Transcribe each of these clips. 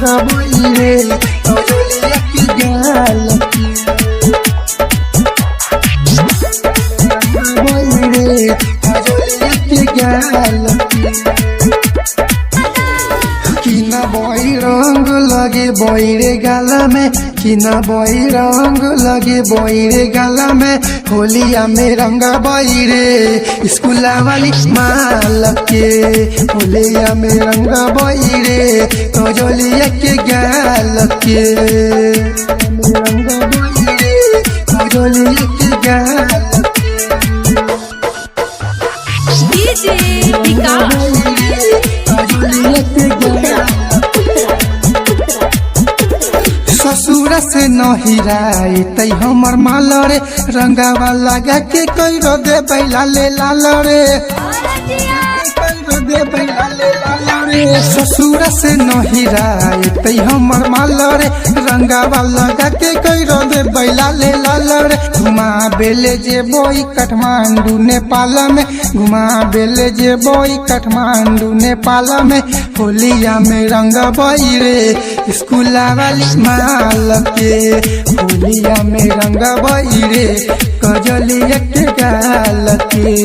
रंगा बइरे कजलिया के गाल के बइरे कजलिया के गाल के किना बई रंग लगे बइरे गाला में किना बई रंग लगे बइरे गाला में होलिया में रंगा बइरे स्कूला वाली माल के होलिया में रंगा बइरे कजलिया के गाल के रंगा बइरे कजलिया के गाल डीजे विकास कजलिया के गाल ससुर से नहिराई तई हमर माल रे रंगावा लगा के कई दे बैला ले लाल रे दे बैला ले लाल रे ससुर से नहिराई तई हमर माल रे रंगावा लगा के कई दे बैला ले लाल रे घुमा बेले जे बोई काठमांडू नेपाल में घुमा बेले जे बोई काठमांडू नेपाल में होलिया में रंग बइरे स्कूला वाली माल के होलिया में रंग बइरे कजलिया के गाल के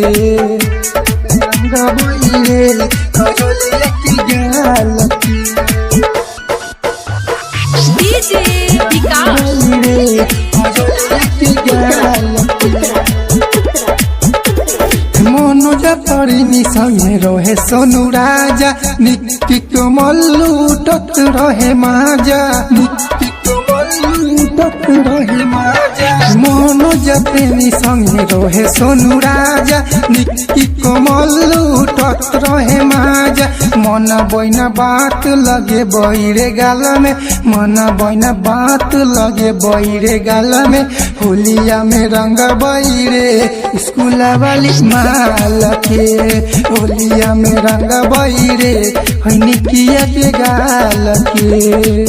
रंग बइरे कजलिया के गाल के डीजे विकास बइरे कजलिया के गाल के मनोज तरिनी संगे रहे सोनू राजा निक्की कमल लूटत रहे माजा निक्की कमल लूटत रहे माजा मनोज प्रेमी संगे रहे सोनू राजा निक्की कमल लूटत रहे माजा मन बइना बात लगे बइरे गाल में मन बइना बात लगे बइरे गाल में होलिया में रंग बइरे स्कूला वाली माल के होलिया में रंग बइरे निकिया के गाल के।